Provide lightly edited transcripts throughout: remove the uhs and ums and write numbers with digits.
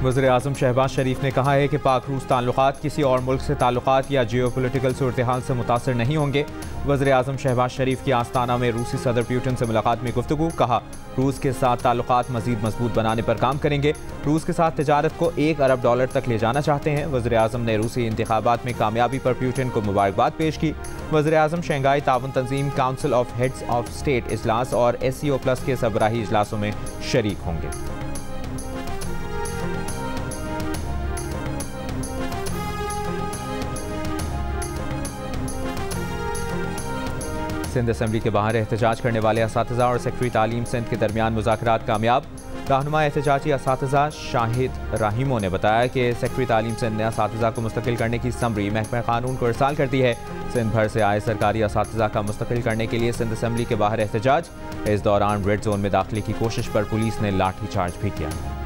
वज़ीर-ए-आज़म शहबाज शरीफ ने कहा है कि पाक रूस ताल्लुकात किसी और मुल्क से ताल्लुकात या जियोपॉलिटिकल सूरत-ए-हाल से मुतासर नहीं होंगे। वज़ीर-ए-आज़म शहबाज शरीफ की आस्ताना में रूसी सदर पुतिन से मुलाकात में गुफ्तगू। कहा, रूस के साथ ताल्लुकात मज़ीद मजबूत बनाने पर काम करेंगे। रूस के साथ तिजारत को $1 अरब तक ले जाना चाहते हैं। वज़ीर-ए-आज़म ने रूसी इंतखाबात में कामयाबी पर पुतिन को मुबारकबाद पेश की। वज़ीर-ए-आज़म शंघाई ताउन तंजीम council of heads of state इजलास और SCO+ के सरबराही इजलासों में शरीक होंगे। सिंध असम्बली के बाहर एहतजाज करने वाले असातिज़ा और सेक्रेटरी तालीम सिंध के दरमियान मुज़ाकरात कामयाब। रहनुमा एहतजाजी असातिज़ा शाहिद राहिमो ने बताया कि सेक्रेटरी तालीम सिंध ने असातिज़ा को मुस्तकिल करने की समरी महकमा कानून को इरसाल कर दी है। सिंध भर से आए सरकारी असातिज़ा का मुस्तकिल करने के लिए सिंध असम्बली के बाहर एहतजाज। इस दौरान रेड जोन में दाखिले की कोशिश पर पुलिस ने लाठी चार्ज भी किया।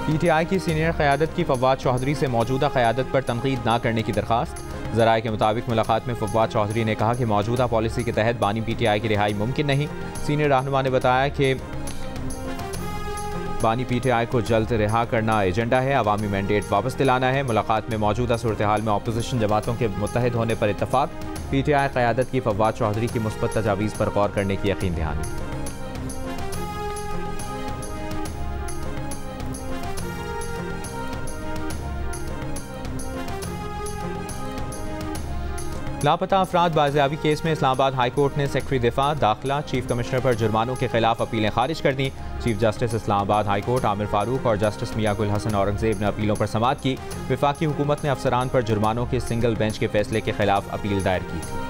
PTI की सीनियर क़यादत की फवाद चौधरी से मौजूदा क़यादत पर तनकीद ना करने की दरख्वास्त। ज़राए के मुताबिक मुलाकात में फवाद चौधरी ने कहा कि मौजूदा पॉलिसी के तहत बानी PTI की रिहाई मुमकिन नहीं। सीनियर रहनुमा ने बताया कि बानी PTI को जल्द रिहा करना एजेंडा है, अवामी मैंडेट वापस दिलाना है। मुलाकात में मौजूदा सूरत हाल में अपोजिशन जमातों के मुत्तहिद होने पर इत्तफाक। PTI क़यादत की फवाद चौधरी की मुस्बत तजावीज़ पर गौर करने की यकीन दहानी। लापता अफराद बाजियाबी केस में इस्लामाबाद हाई कोर्ट ने सेक्रेटरी दिफा, दाखिला, चीफ कमिश्नर पर जुर्मानों के खिलाफ अपीलें खारिज कर दी। Chief justice Islamabad high court Aamir Farooq और जस्टिस मियां गुल हसन औरंगजेब ने अपीलों पर समाअत की। वफाकी हुकूमत ने अफसरान पर जुर्मानों के सिंगल बेंच के फैसले के खिलाफ अपील दायर की थी।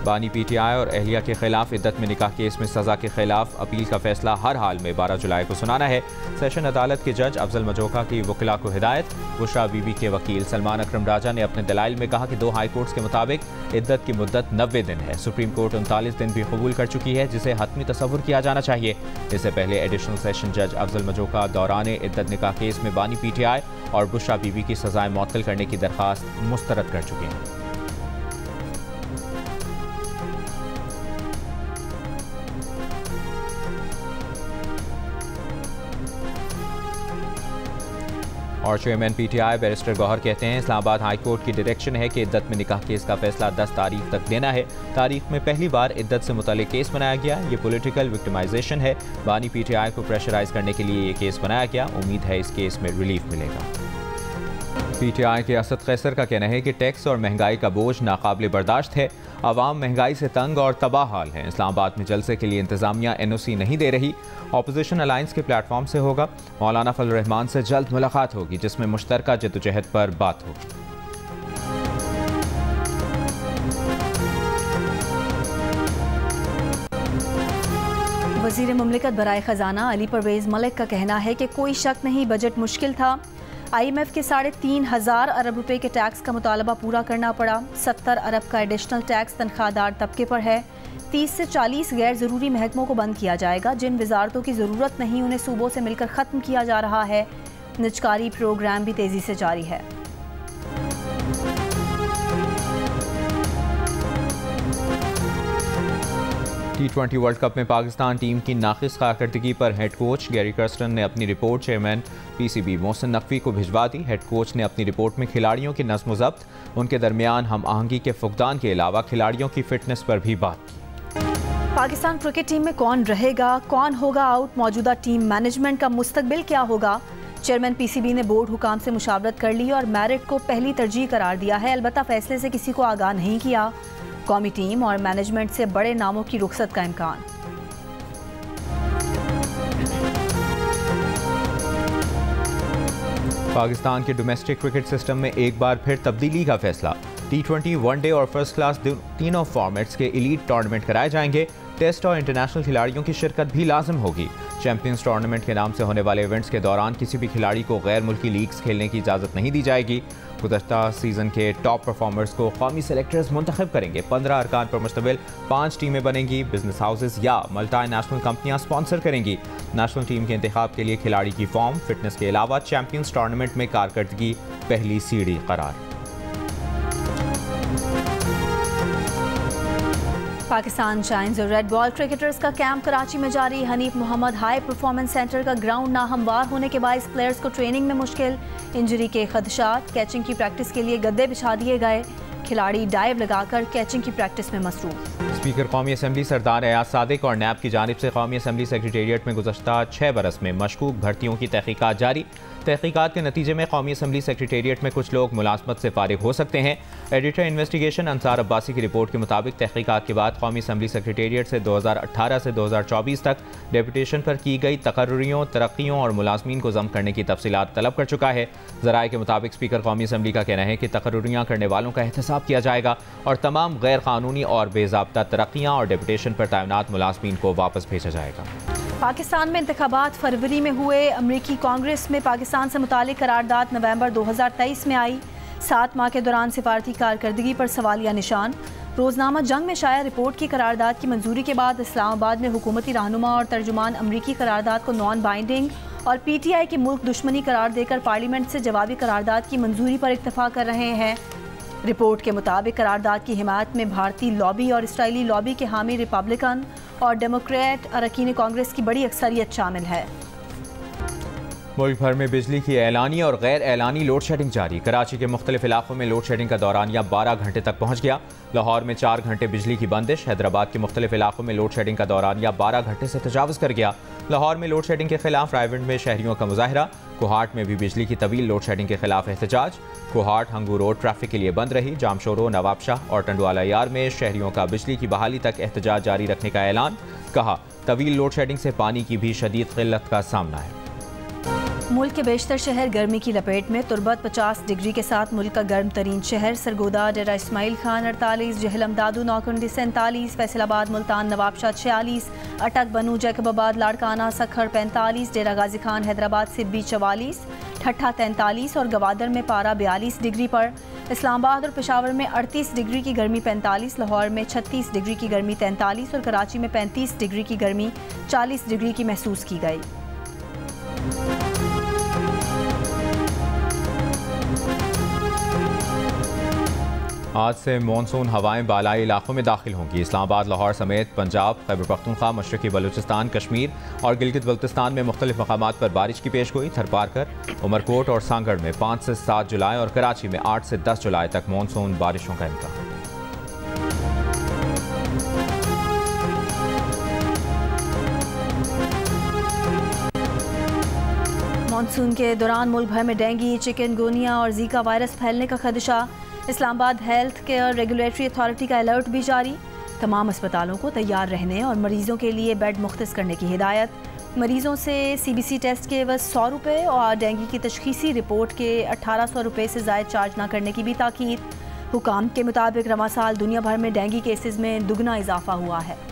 बानी PTI और अहलिया के खिलाफ इद्दत में निकाह केस में सज़ा के खिलाफ अपील का फैसला हर हाल में 12 जुलाई को सुनाना है। सेशन अदालत के जज अफजल मजोका की वकीला को हिदायत। बुशरा बीबी के वकील सलमान अकरम राजा ने अपने दलाइल में कहा कि 2 हाई कोर्ट्स के मुताबिक इद्दत की मुद्दत 90 दिन है। सुप्रीम कोर्ट 39 दिन भी कबूल कर चुकी है, जिसे हतमी तसव्वुर किया जाना चाहिए। इससे पहले एडिशनल सेशन जज अफजल मजोका दौरान इद्दत निकाह केस में बानी PTI और बुशरा बीबी की सजाएं मुअत्तल करने की दरख्वास्त मुस्तरद कर चुके हैं। और चेयरमैन PTI बैरिस्टर गौहर कहते हैं, इस्लामाबाद हाई कोर्ट की डायरेक्शन है कि इद्दत में निकाह केस का फैसला 10 तारीख तक देना है। तारीख में पहली बार इद्दत से मुतालिक केस बनाया गया। ये पॉलिटिकल विक्टिमाइजेशन है। बानी PTI को प्रेशराइज करने के लिए ये केस बनाया गया। उम्मीद है इस केस में रिलीफ मिलेगा। PTI के असद कैसर का कहना है कि टैक्स और महंगाई का बोझ नाकाबिल बर्दाश्त है। आवाम महंगाई से तंग और तबाह हाल है। इस्लामाबाद में जलसे के लिए इंतजामिया NOC नहीं दे रही। ऑपोजिशन अलायंस के प्लेटफॉर्म से होगा। मौलाना फजल रहमान से जल्द मुलाकात होगी, जिसमें मुश्तरका जद्दोजहद पर बात होगी। वज़ीर मुमलिकत बराए ख़जाना अली परवेज़ मलिक का कहना है कि कोई शक नहीं, बजट मुश्किल था। IMF के 3,500 अरब रुपए के टैक्स का मुतालबा पूरा करना पड़ा। 70 अरब का एडिशनल टैक्स तनख्वाहदार तबके पर है। 30 से 40 गैर ज़रूरी महकमों को बंद किया जाएगा। जिन वजारतों की ज़रूरत नहीं उन्हें सूबों से मिलकर ख़त्म किया जा रहा है। निजकारी प्रोग्राम भी तेज़ी से जारी है। T20 वर्ल्ड कप में पाकिस्तान टीम की नाक़िस कारकर्दगी पर हेड कोच गैरी कर्स्टन ने अपनी report chairman PCB Mohsin Naqvi को भिजवा दी। हेड कोच ने अपनी रिपोर्ट में खिलाड़ियों की नज़्म ज़ब्त, उनके दरमियान हम आहंगी के फुकदान के अलावा खिलाड़ियों की फिटनेस पर भी बात की। पाकिस्तान क्रिकेट टीम में कौन रहेगा, कौन होगा आउट, मौजूदा टीम मैनेजमेंट का मुस्तकबिल क्या होगा। चेयरमैन PCB ने बोर्ड हुकाम से मुशावरत कर ली और मेरिट को पहली तरजीह करार दिया है। अलबत्ता फैसले से किसी को आगाह नहीं किया। कौमी टीम और मैनेजमेंट से बड़े नामों की रुखसत का इम्कान। पाकिस्तान के डोमेस्टिक क्रिकेट सिस्टम में एक बार फिर तब्दीली का फैसला। T20, वनडे और फर्स्ट क्लास तीनों फॉर्मेट्स के एलीट टूर्नामेंट कराए जाएंगे। टेस्ट और इंटरनेशनल खिलाड़ियों की शिरकत भी लाजिम होगी। चैंपियंस टूर्नामेंट के नाम से होने वाले इवेंट्स के दौरान किसी भी खिलाड़ी को गैर मुल्की लीग्स खेलने की इजाज़त नहीं दी जाएगी। गुज़श्ता सीज़न के टॉप परफॉर्मर्स को कौमी सेलेक्टर्स मुंतखब करेंगे। 15 अरकान पर मुश्तमिल 5 टीमें बनेंगी। बिजनेस हाउसेस या मल्टी नेशनल कंपनियां स्पॉन्सर करेंगी। नेशनल टीम के इंतखाब के लिए खिलाड़ी की फॉर्म, फिटनेस के अलावा चैंपियंस टूर्नामेंट में कारकर्दगी पहली सीढ़ी करार। पाकिस्तान शाइन्स और रेड बॉल क्रिकेटर्स का कैंप कराची में जारी। Hanif Mohammad high performance centre का ग्राउंड नाहमवार होने के बायस प्लेयर्स को ट्रेनिंग में मुश्किल, इंजरी के खदशात। कैचिंग की प्रैक्टिस के लिए गद्दे बिछा दिए गए, खिलाड़ी डाइव लगाकर कैचिंग की प्रैक्टिस में मसरूफ। स्पीकर कौमी असम्बली सरदार एयाज सादिक और नैब की जानिब से कौमी असम्बली सेक्रेटेरिएट में गुज़श्ता 6 बरस में मशकूक भर्तियों की तहकीकात जारी। तहकीकात के नतीजे में कौमी असम्बली सेक्रेटेरिएट में कुछ लोग मुलाजमत से फारिग हो सकते हैं। एडिटर इन्वेस्टिगेशन अंसार अब्बासी की रिपोर्ट के मुताबिक तहकीकात के बाद कौमी असम्बली सेक्रेटेरिएट से 2018 से 2024 तक डेपुटेशन पर की गई तकर्रुरियों, तरक्कियों और मुलाजमीन को जम करने की तफसीलात तलब कर चुका है। ज़राए के मुताबिक स्पीकर कौमी असम्बली का कहना है कि तकर्रुरियाँ करने वालों का एहतसाब किया जाएगा और तमाम गैर कानूनी और बेज़ाब्ता तरक्कियाँ और डेपुटेशन पर तैनात मुलाजमीन को वापस भेजा जाएगा। पाकिस्तान में इंतखाबात फरवरी में हुए। अमरीकी कांग्रेस में पाकिस्तान से मुतालिक करारदाद नवंबर 2023 में आई। 7 माह के दौरान सिफारती कारकर्दगी पर सवालिया निशान। रोजनामा जंग में शाया रिपोर्ट की करारदाद की मंजूरी के बाद इस्लामाबाद में हुकूमती रहनुमा और तर्जुमान अमरीकी करारदाद को नॉन बाइंडिंग और PTI की मुल्क दुश्मनी करार देकर पार्लियामेंट से जवाबी करारदाद की मंजूरी पर इत्तफाक कर रहे हैं। रिपोर्ट के मुताबिक करारदाद की हिमायत में भारतीय लॉबी और इसराइली लॉबी के हामी रिपब्लिकन और डेमोक्रेट अरकान कांग्रेस की बड़ी अक्सरियत शामिल है। मुल्क भर में बिजली की एलानी और गैर एलानी लोड शेडिंग जारी। कराची के मुख्तलिफ इलाकों में लोड शेडिंग का दौरानिया 12 घंटे तक पहुँच गया। लाहौर में 4 घंटे बिजली की बंदिश। हैदराबाद के मुख्तलिफ इलाकों में लोड शेडिंग का दौरानिया 12 घंटे से तजावज़ कर गया। लाहौर में लोड शेडिंग के खिलाफ रायविंड में शहरियों का मुजाहरा। कोहाट में भी बिजली की तवील लोड शेडिंग के खिलाफ एहतजाज। कोहाट हंगू रोड ट्रैफिक के लिए बंद रही। जामशोरो, नवाबशाह और टंडवाला यार में शहरियों का बिजली की बहाली तक एहतजाज जारी रखने का ऐलान। कहा, तवील लोड शेडिंग से पानी की भी शदीद किल्लत का सामना है। मुल्क के बेशतर शहर गर्मी की लपेट में। तुर्बत 50 डिग्री के साथ मुल्क का गर्म तरीन शहर। सरगोदा, डेरा इस्माइल खान 48, जहलम दादू नौकुंडी 47, फैसलाबाद, मुल्तान, नवाबशाह 46, अटक, बनू, जैकबाबाद, लाड़काना, सखर 45, डेरा गाजी खान, हैदराबाद, सिब्बी 44, ठट्ठा 43 और गवादर में पारा 42 डिग्री पर। इस्लामाबाद और पेशावर में 38 डिग्री की गर्मी 45, लाहौर में 36 डिग्री की गर्मी 43 और कराची में 35 डिग्री की गर्मी 40 डिग्री की महसूस की गई। आज से मानसून हवाएं बालाई इलाकों में दाखिल होंगी। इस्लामाबाद, लाहौर समेत पंजाब, खैबर पख्तूनख्वा, मशरकी बलूचिस्तान, कश्मीर और गिलगित बल्तिस्तान में मुख्तलिफ मकामात पर बारिश की पेशगोई। थरपारकर, उमरकोट और सांगड़ में 5 से 7 जुलाई और कराची में 8 से 10 जुलाई तक मानसून बारिशों का इम्कान। मानसून के दौरान मुल्क भर में डेंगू, चिकनगुनिया और जीका वायरस फैलने का खदशा। Islamabad health care regulatory authority का अलर्ट भी जारी। तमाम अस्पतालों को तैयार रहने और मरीजों के लिए बेड मुख्तस करने की हिदायत। मरीजों से CBC टेस्ट के एवज 100 रुपये और डेंगू की तशखीसी रिपोर्ट के 1800 रुपये से ज़ायद चार्ज न करने की भी ताकीद। हुकाम के मुताबिक रवा साल दुनिया भर में डेंगू केसेस में दुगना इजाफा हुआ है।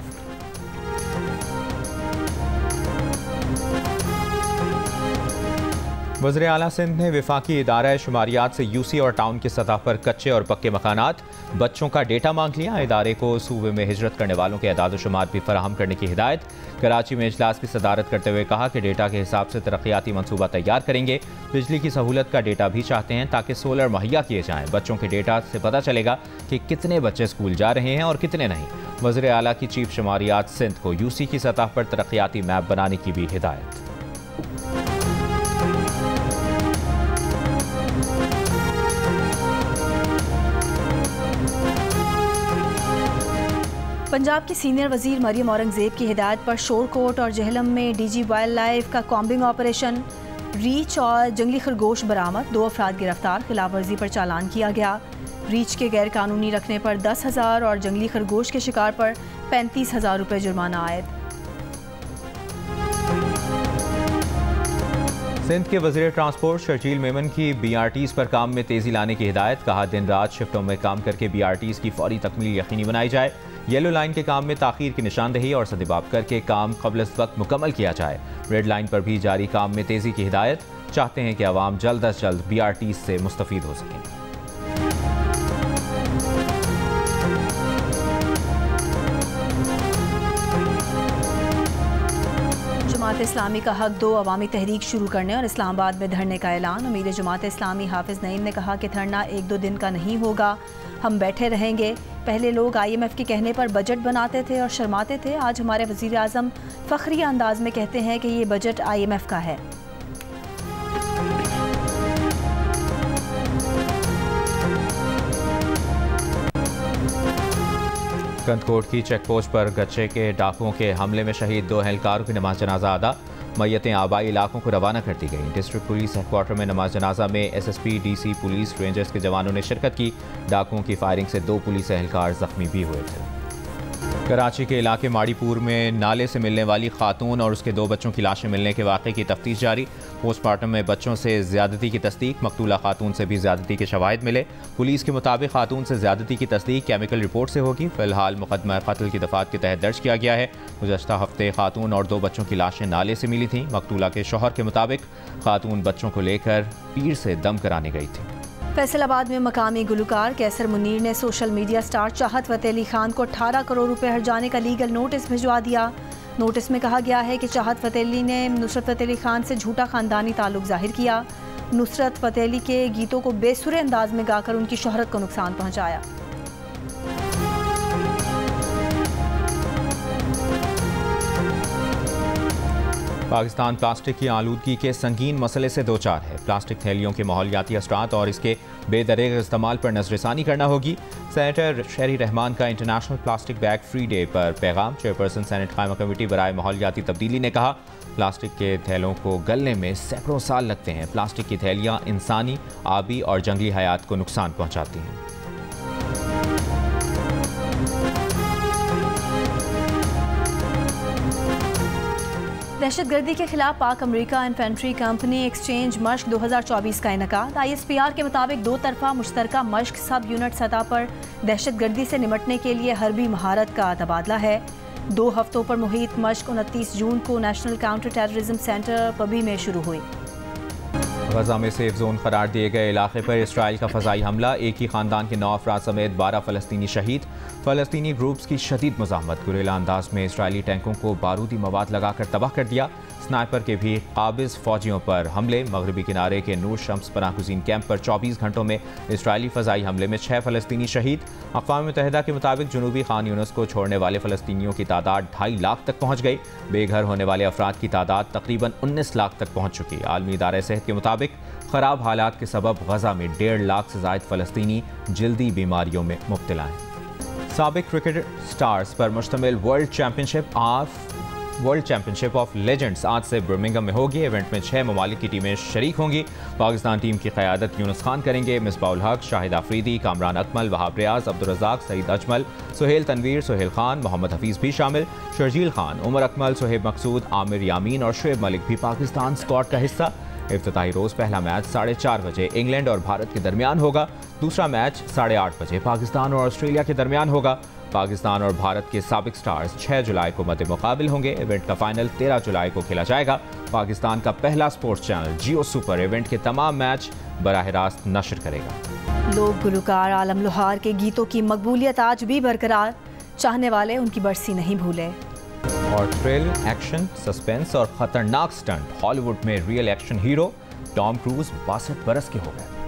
वज़ीर आला सिंध ने वफाकी इदारा शुमारियात से UC और टाउन की सतह पर कच्चे और पक्के मकानात, बच्चों का डेटा मांग लिया। इदारे को सूबे में हिजरत करने वालों के अदाद शुमार भी फराहम करने की हिदायत। कराची में इजलास की सदारत करते हुए कहा कि डेटा के हिसाब से तरक्याती मनसूबा तैयार करेंगे। बिजली की सहूलत का डेटा भी चाहते हैं ताकि सोलर मुहैया किए जाएँ। बच्चों के डेटा से पता चलेगा कि कितने बच्चे स्कूल जा रहे हैं और कितने नहीं। वज़ीर आला की चीफ शुमारियात सिंध को UC की सतह पर तरक्याती मैप बनाने की भी हिदायत। पंजाब की सीनियर वजीर मरियम औरंगजेब की हिदायत पर शोरकोट और जहलम में DG वाइल्ड लाइफ का कॉम्बिंग ऑपरेशन। रीच और जंगली खरगोश बरामद, 2 अफराद गिरफ्तार, खिलाफ वर्जी पर चालान किया गया। रीच के गैर कानूनी रखने पर 10,000 और जंगली खरगोश के शिकार पर 35,000 रुपये जुर्माना आयद। सिंध के वज़ीर ट्रांसपोर्ट शर्जील मेमन की BRTs पर काम में तेज़ी लाने की हिदायत। कहा, दिन रात शिफ्टों में काम करके BRTs की फौरी तकमील यकीनी बनाई जाए। येलो लाइन के काम में ताख़ीर की निशानदही और सदबाब करके काम क़ब्ल वक्त मुकम्मल किया जाए। रेड लाइन पर भी जारी काम में तेज़ी की हिदायत। चाहते हैं कि आवाम जल्द अज जल्द BRTs से मुस्तफ़ीद हो सकें। जमात इस्लामी का हक दो अवामी तहरीक शुरू करने और इस्लामाबाद में धरने का ऐलान। अमीर जमात इस्लामी हाफिज नईम ने कहा कि धरना 1-2 दिन का नहीं होगा, हम बैठे रहेंगे। पहले लोग IMF के कहने पर बजट बनाते थे और शर्माते थे, आज हमारे वज़ीर आज़म फ़ख्रिया अंदाज में कहते हैं कि ये बजट IMF का है। कंदकोट की चेक पोस्ट पर गच्चे के डाकुओं के हमले में शहीद 2 एहलकारों की नमाज जनाजा अदा। मैयतें आबाई इलाकों को रवाना कर दी गई। डिस्ट्रिक्ट पुलिस हेडक्वार्टर में नमाज जनाजा में SSP, DC, पुलिस, रेंजर्स के जवानों ने शिरकत की। डाकुओं की फायरिंग से 2 पुलिस एहलकार जख्मी भी हुए थे। कराची के इलाके माड़ीपुर में नाले से मिलने वाली खातून और उसके 2 बच्चों की लाशें मिलने के वाक़े की तफ्तीश जारी। पोस्टमार्टम में बच्चों से ज्यादती की तस्दीक, मकतूला खातून से भी ज्यादती के शवाहिद मिले। पुलिस के मुताबिक खातून से ज्यादती की तस्दीक केमिकल रिपोर्ट से होगी। फिलहाल मुकदमा कत्ल की दफात के तहत दर्ज किया गया है। गुज़श्ता हफ्ते खातून और 2 बच्चों की लाशें नाले से मिली थीं। मकतूला के शौहर के मुताबिक खातून बच्चों को लेकर पीर से दम कराने गई थी। फैसलाबाद में मकामी गुलकार कैसर मुनीर ने सोशल मीडिया स्टार चाहत फतेह अली खान को 18 करोड़ रुपए हर्जाने का लीगल नोटिस भिजवा दिया। नोटिस में कहा गया है कि चाहत फतेह अली ने नुसरत फतेह अली खान से झूठा खानदानी ताल्लुक जाहिर किया। नुसरत फतेह अली के गीतों को बेसुरे अंदाज में गाकर उनकी शोहरत को नुकसान पहुंचाया। पाकिस्तान प्लास्टिक की आलूदगी के संगीन मसले से दो चार है। प्लास्टिक थैलियों के माहौलियाती असरात और इसके बेदरेग इस्तेमाल पर नजरसानी करना होगी। सेनेटर शहरी रहमान का international plastic bag free day पर पैगाम। चेयरपर्सन सेनेट कायमा कमेटी बराए माहौलियाती तब्दीली ने कहा, प्लास्टिक के थैलों को गलने में सैकड़ों साल लगते हैं। प्लास्टिक की थैलियाँ इंसानी, आबी और जंगली हयात को नुकसान पहुँचाती हैं। दहशतगर्दी के खिलाफ पाक अमरीका इन्फेंट्री कंपनी एक्सचेंज मश्क 2024 का इनेकाद। ISPR के मुताबिक 2 तरफा मुश्तरका मश्क सब यूनिट सतह पर दहशतगर्दी से निपटने के लिए हरबी महारत का तबादला है। 2 हफ्तों पर मुहित मश्क 29 जून को नेशनल काउंटर टेररिज्म सेंटर पबी में शुरू हुई। गजा में सेफ जोन करार दिए गए इलाके पर इसराइल का फ़ज़ाई हमला। एक ही खानदान के 9 अफराद समेत 12 फ़लस्तीनी शहीद। फ़लस्तीनी ग्रुप्स की शदीद मुज़ाहमत। गुरेला अंदाज में इसराइली टैंकों को बारूदी मवाद लगाकर तबाह कर दिया। स्नाइपर के भी काबिज़ फ़ौजियों पर हमले। मगरबी किनारे के नूर शम्स पनाहगुज़ीन कैंप पर 24 घंटों में इसराइली फ़ज़ाई हमले में 6 फ़लस्तीनी शहीद। अक़वाम मुत्तहिदा के मुताबिक जनूबी खान यूनिस को छोड़ने वाले फ़लस्तीनियों की तादाद 2.5 लाख तक पहुँच गई। बेघर होने वाले अफराद की तादाद तकरीबन 19 लाख तक पहुँच चुकी। आलमी इदारे सेहत के मुताबिक ख़राब हालात के सबब गजा में 1.5 लाख से ज़ायद फ़लस्तीनी जल्दी बीमारियों में मुब्तला हैं। साबिक क्रिकेट स्टार्स पर मुश्तमिल वर्ल्ड चैम्पियनशिप ऑफ लेजेंड्स आज से बर्मिंघम में होगी। इवेंट में 6 ममालिक की टीमें शरीक होंगी। पाकिस्तान टीम की क़यादत यूनुस खान करेंगे। मिसबाउल हक, शाहिद आफरीदी, कामरान अकमल, वहाब रियाज, अब्दुल रज़ाक, सईद अजमल, सुहेल तनवीर, सुहेल खान, मोहम्मद हफीज़ भी शामिल। शर्जील खान, उमर अकमल, सुहेब मकसूद, आमिर यामीन और शुएब मलिक भी पाकिस्तान स्क्वाड का हिस्सा। इफ्तिताही रोज़ पहला मैच 4:30 बजे इंग्लैंड और भारत के दरमियान होगा। दूसरा मैच 8:30 बजे पाकिस्तान और ऑस्ट्रेलिया के दरमियान होगा। पाकिस्तान और भारत के साबिक स्टार्स 6 जुलाई को मद्दे मुकाबिल होंगे। इवेंट का फाइनल 13 जुलाई को खेला जाएगा। पाकिस्तान का पहला स्पोर्ट्स चैनल जियो सुपर इवेंट के तमाम मैच बराह रास्त नशर करेगा। लोक गुलकार आलम लोहार के गीतों की मकबूलियत आज भी बरकरार। चाहने वाले उनकी बरसी नहीं भूले। और थ्रिल, एक्शन, सस्पेंस और खतरनाक स्टंट। हॉलीवुड में real action hero Tom cruise 62 बरस के हो गए।